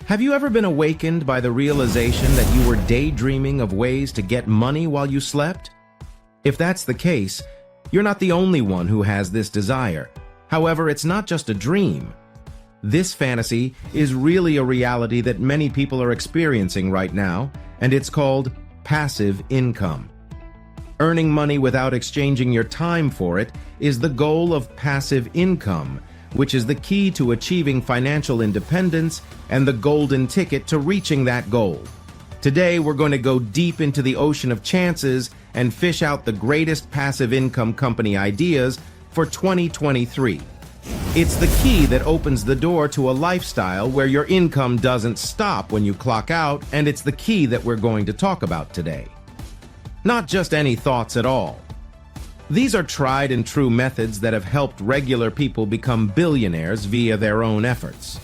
Have you ever been awakened by the realization that you were daydreaming of ways to get money while you slept? If that's the case, you're not the only one who has this desire. However, it's not just a dream. This fantasy is really a reality that many people are experiencing right now, and it's called passive income. Earning money without exchanging your time for it is the goal of passive income, which is the key to achieving financial independence and the golden ticket to reaching that goal. Today, we're going to go deep into the ocean of chances and fish out the greatest passive income company ideas for 2023. It's the key that opens the door to a lifestyle where your income doesn't stop when you clock out, and it's the key that we're going to talk about today. Not just any thoughts at all. These are tried and true methods that have helped regular people become billionaires via their own efforts.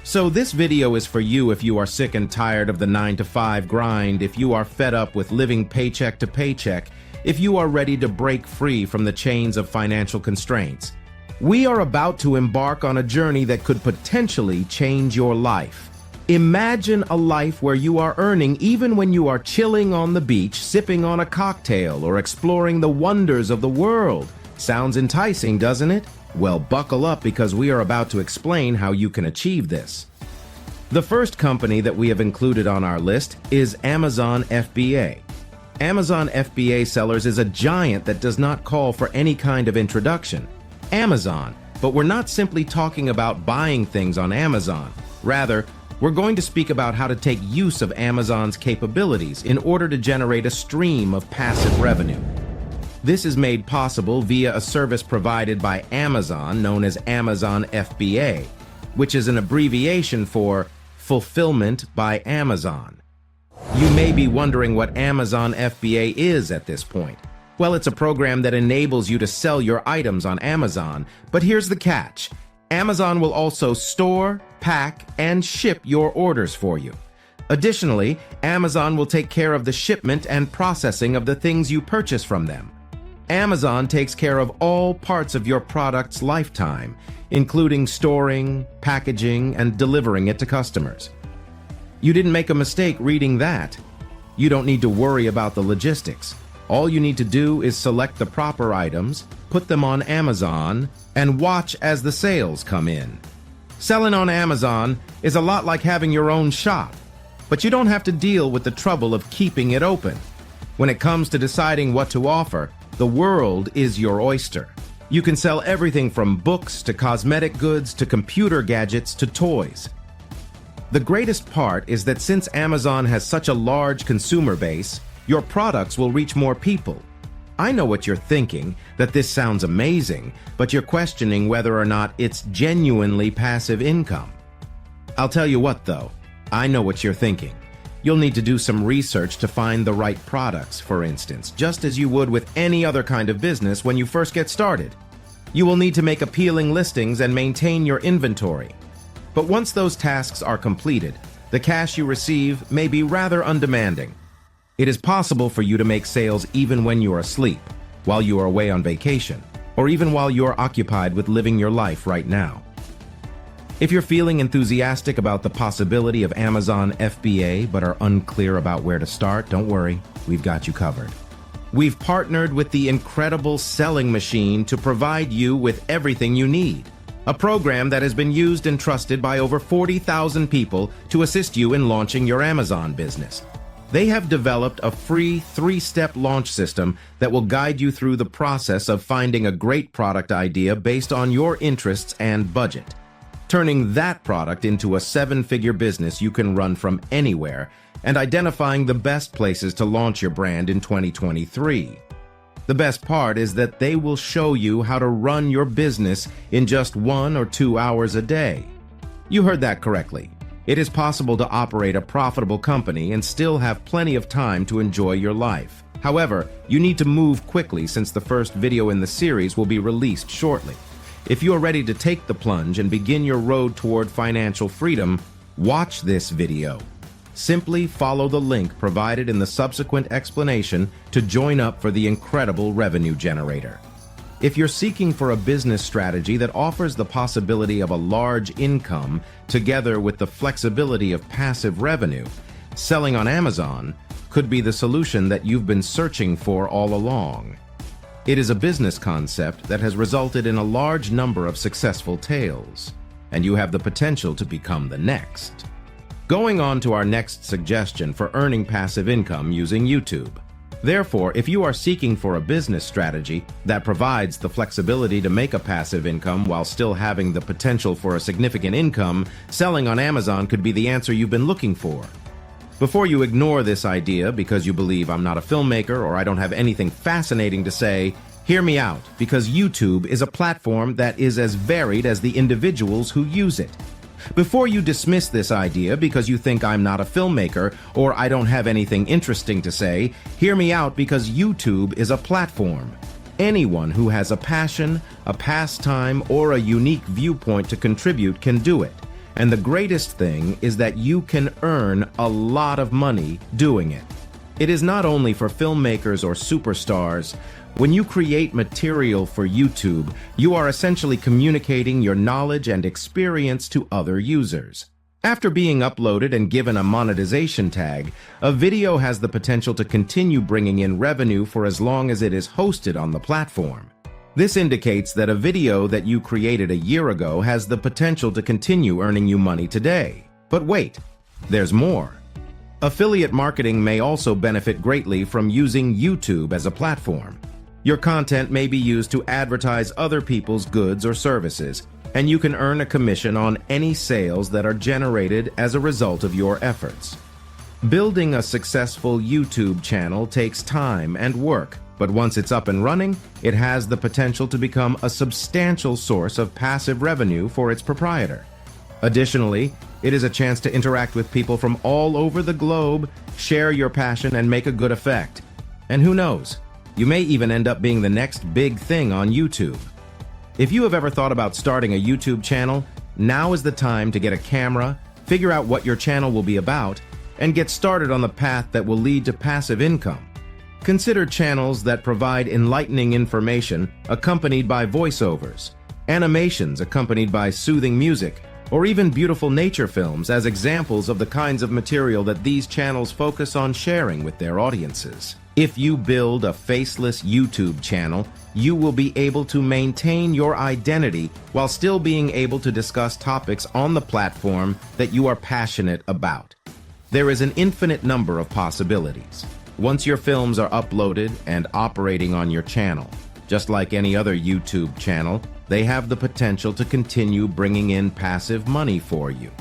So this video is for you if you are sick and tired of the 9-to-5 grind, if you are fed up with living paycheck to paycheck, if you are ready to break free from the chains of financial constraints. We are about to embark on a journey that could potentially change your life. Imagine a life where you are earning even when you are chilling on the beach, sipping on a cocktail, or exploring the wonders of the world. Sounds enticing, doesn't it? Well, buckle up because we are about to explain how you can achieve this. The first company that we have included on our list is Amazon FBA. Amazon FBA Sellers is a giant that does not call for any kind of introduction. Amazon, but we're not simply talking about buying things on Amazon. Rather, we're going to speak about how to take use of Amazon's capabilities in order to generate a stream of passive revenue. This is made possible via a service provided by Amazon known as Amazon FBA, which is an abbreviation for Fulfillment by Amazon. You may be wondering what Amazon FBA is at this point. Well, it's a program that enables you to sell your items on Amazon, but here's the catch. Amazon will also store, pack, and ship your orders for you. Additionally, Amazon will take care of the shipment and processing of the things you purchase from them. Amazon takes care of all parts of your product's lifetime, including storing, packaging, and delivering it to customers. You didn't make a mistake reading that. You don't need to worry about the logistics. All you need to do is select the proper items, put them on Amazon, and watch as the sales come in. Selling on Amazon is a lot like having your own shop, but you don't have to deal with the trouble of keeping it open. When it comes to deciding what to offer, the world is your oyster. You can sell everything from books to cosmetic goods to computer gadgets to toys. The greatest part is that since Amazon has such a large consumer base, your products will reach more people. I know what you're thinking, that this sounds amazing, but you're questioning whether or not it's genuinely passive income. I'll tell you what though, I know what you're thinking. You'll need to do some research to find the right products, for instance, just as you would with any other kind of business when you first get started. You will need to make appealing listings and maintain your inventory. But once those tasks are completed, the cash you receive may be rather undemanding. It is possible for you to make sales even when you are asleep, while you are away on vacation, or even while you are occupied with living your life right now. If you're feeling enthusiastic about the possibility of Amazon FBA but are unclear about where to start, don't worry, we've got you covered. We've partnered with the incredible Selling Machine to provide you with everything you need. A program that has been used and trusted by over 40,000 people to assist you in launching your Amazon business. They have developed a free 3-step launch system that will guide you through the process of finding a great product idea based on your interests and budget, turning that product into a 7-figure business you can run from anywhere, and identifying the best places to launch your brand in 2023. The best part is that they will show you how to run your business in just 1 or 2 hours a day. You heard that correctly. It is possible to operate a profitable company and still have plenty of time to enjoy your life. However, you need to move quickly since the first video in the series will be released shortly. If you are ready to take the plunge and begin your road toward financial freedom, watch this video. Simply follow the link provided in the subsequent explanation to join up for the incredible revenue generator. If you're seeking for a business strategy that offers the possibility of a large income together with the flexibility of passive revenue, selling on Amazon could be the solution that you've been searching for all along. It is a business concept that has resulted in a large number of successful tales, and you have the potential to become the next. Going on to our next suggestion for earning passive income using YouTube. Therefore, if you are seeking for a business strategy that provides the flexibility to make a passive income while still having the potential for a significant income, selling on Amazon could be the answer you've been looking for. Before you ignore this idea because you believe I'm not a filmmaker or I don't have anything fascinating to say, hear me out, because YouTube is a platform that is as varied as the individuals who use it. Before you dismiss this idea because you think I'm not a filmmaker or I don't have anything interesting to say, hear me out, because YouTube is a platform. Anyone who has a passion, a pastime, or a unique viewpoint to contribute can do it. And the greatest thing is that you can earn a lot of money doing it. It is not only for filmmakers or superstars. When you create material for YouTube, you are essentially communicating your knowledge and experience to other users. After being uploaded and given a monetization tag, a video has the potential to continue bringing in revenue for as long as it is hosted on the platform. This indicates that a video that you created a year ago has the potential to continue earning you money today. But wait, there's more. Affiliate marketing may also benefit greatly from using YouTube as a platform. Your content may be used to advertise other people's goods or services, and you can earn a commission on any sales that are generated as a result of your efforts. Building a successful YouTube channel takes time and work, but once it's up and running, it has the potential to become a substantial source of passive revenue for its proprietor. Additionally, it is a chance to interact with people from all over the globe, share your passion, and make a good effect. And who knows? You may even end up being the next big thing on YouTube. If you have ever thought about starting a YouTube channel, now is the time to get a camera, figure out what your channel will be about, and get started on the path that will lead to passive income. Consider channels that provide enlightening information accompanied by voiceovers, animations accompanied by soothing music, or even beautiful nature films as examples of the kinds of material that these channels focus on sharing with their audiences. If you build a faceless YouTube channel, you will be able to maintain your identity while still being able to discuss topics on the platform that you are passionate about. There is an infinite number of possibilities. Once your films are uploaded and operating on your channel, just like any other YouTube channel, they have the potential to continue bringing in passive money for you.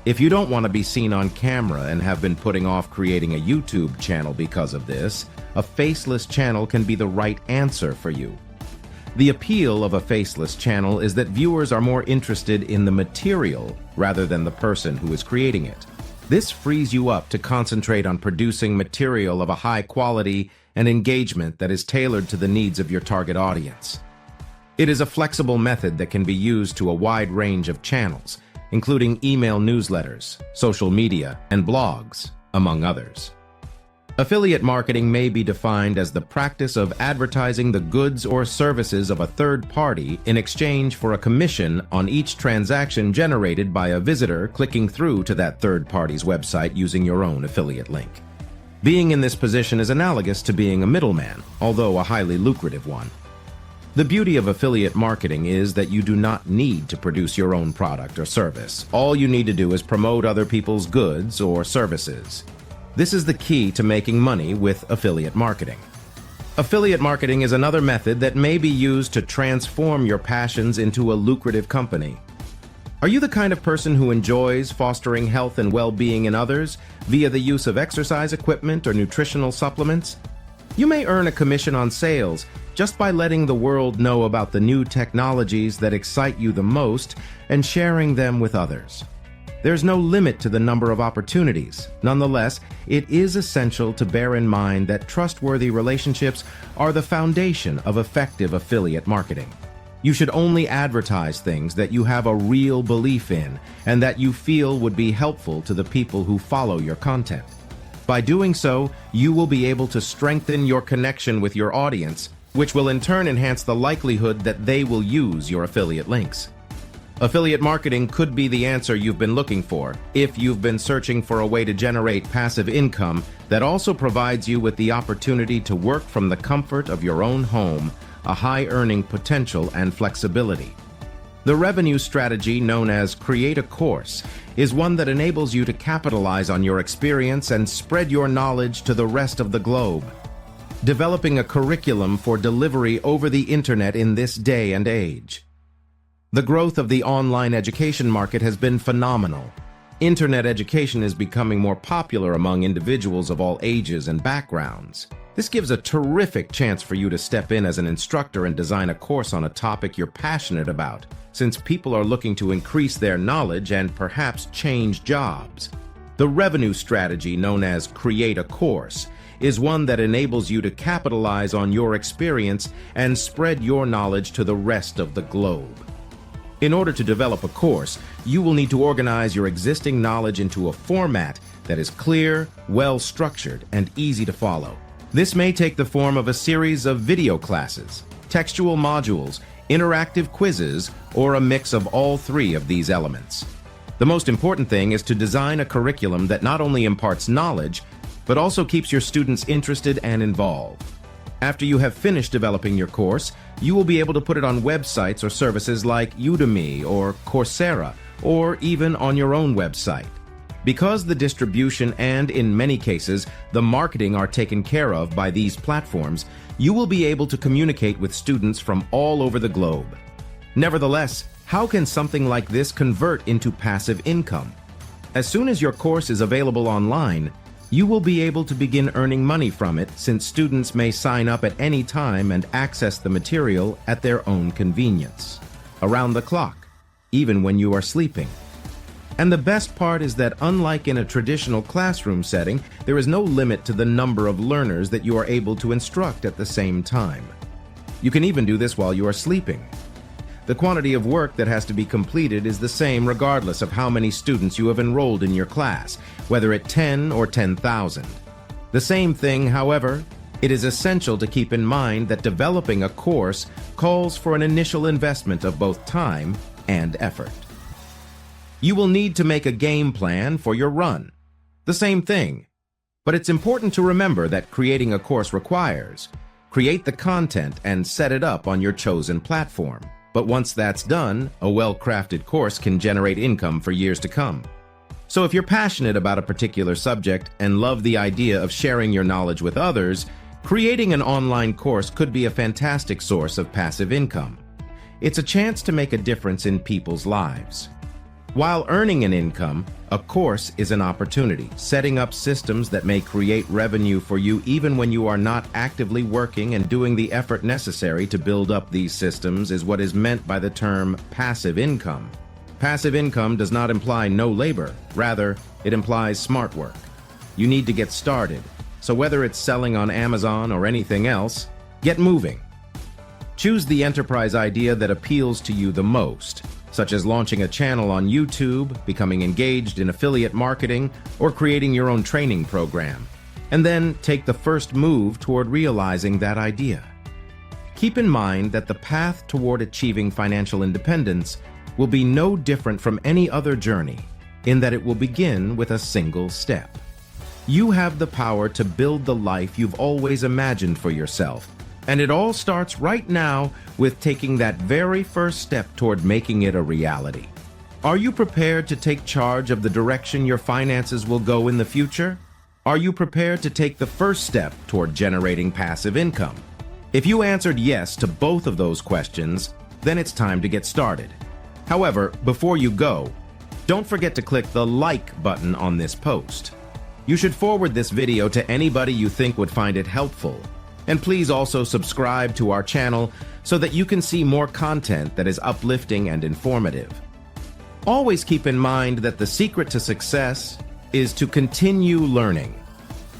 If you don't want to be seen on camera and have been putting off creating a YouTube channel because of this, a faceless channel can be the right answer for you. The appeal of a faceless channel is that viewers are more interested in the material rather than the person who is creating it. This frees you up to concentrate on producing material of a high quality and engagement that is tailored to the needs of your target audience. It is a flexible method that can be used to a wide range of channels, including email newsletters, social media, and blogs, among others. Affiliate marketing may be defined as the practice of advertising the goods or services of a third party in exchange for a commission on each transaction generated by a visitor clicking through to that third party's website using your own affiliate link. Being in this position is analogous to being a middleman, although a highly lucrative one. The beauty of affiliate marketing is that you do not need to produce your own product or service. All you need to do is promote other people's goods or services. This is the key to making money with affiliate marketing. Affiliate marketing is another method that may be used to transform your passions into a lucrative company. Are you the kind of person who enjoys fostering health and well-being in others via the use of exercise equipment or nutritional supplements? You may earn a commission on sales just by letting the world know about the new technologies that excite you the most and sharing them with others. There's no limit to the number of opportunities. Nonetheless, it is essential to bear in mind that trustworthy relationships are the foundation of effective affiliate marketing. You should only advertise things that you have a real belief in and that you feel would be helpful to the people who follow your content. By doing so, you will be able to strengthen your connection with your audience which will in turn enhance the likelihood that they will use your affiliate links. Affiliate marketing could be the answer you've been looking for if you've been searching for a way to generate passive income that also provides you with the opportunity to work from the comfort of your own home, a high earning potential and flexibility. The revenue strategy known as Create a Course is one that enables you to capitalize on your experience and spread your knowledge to the rest of the globe. Developing a curriculum for delivery over the internet in this day and age. The growth of the online education market has been phenomenal. Internet education is becoming more popular among individuals of all ages and backgrounds. This gives a terrific chance for you to step in as an instructor and design a course on a topic you're passionate about, since people are looking to increase their knowledge and perhaps change jobs. The revenue strategy known as Create a Course is one that enables you to capitalize on your experience and spread your knowledge to the rest of the globe. In order to develop a course, you will need to organize your existing knowledge into a format that is clear, well-structured, and easy to follow. This may take the form of a series of video classes, textual modules, interactive quizzes, or a mix of all three of these elements. The most important thing is to design a curriculum that not only imparts knowledge, but also keeps your students interested and involved. After you have finished developing your course, you will be able to put it on websites or services like Udemy or Coursera, or even on your own website. Because the distribution and, in many cases, the marketing are taken care of by these platforms, you will be able to communicate with students from all over the globe. Nevertheless, how can something like this convert into passive income? As soon as your course is available online, you will be able to begin earning money from it, since students may sign up at any time and access the material at their own convenience, around the clock, even when you are sleeping. And the best part is that, unlike in a traditional classroom setting, there is no limit to the number of learners that you are able to instruct at the same time. You can even do this while you are sleeping. The quantity of work that has to be completed is the same regardless of how many students you have enrolled in your class, whether at 10 or 10,000. The same thing, however, it is essential to keep in mind that developing a course calls for an initial investment of both time and effort. You will need to make a game plan for your run. The same thing. But it's important to remember that creating a course requires create the content and set it up on your chosen platform. But once that's done, a well-crafted course can generate income for years to come. So if you're passionate about a particular subject and love the idea of sharing your knowledge with others, creating an online course could be a fantastic source of passive income. It's a chance to make a difference in people's lives. While earning an income, a course is an opportunity, setting up systems that may create revenue for you even when you are not actively working, and doing the effort necessary to build up these systems is what is meant by the term passive income. Passive income does not imply no labor. Rather, it implies smart work. You need to get started. So whether it's selling on Amazon or anything else, get moving. Choose the enterprise idea that appeals to you the most, such as launching a channel on YouTube, becoming engaged in affiliate marketing, or creating your own training program. And then take the first move toward realizing that idea. Keep in mind that the path toward achieving financial independence will be no different from any other journey, in that it will begin with a single step. You have the power to build the life you've always imagined for yourself. And it all starts right now with taking that very first step toward making it a reality. Are you prepared to take charge of the direction your finances will go in the future? Are you prepared to take the first step toward generating passive income? If you answered yes to both of those questions, then it's time to get started. However, before you go, don't forget to click the like button on this post. You should forward this video to anybody you think would find it helpful. And please also subscribe to our channel so that you can see more content that is uplifting and informative. Always keep in mind that the secret to success is to continue learning,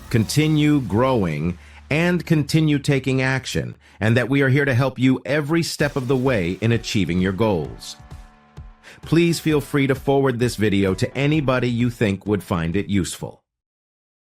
continue growing, and continue taking action, and that we are here to help you every step of the way in achieving your goals. Please feel free to forward this video to anybody you think would find it useful.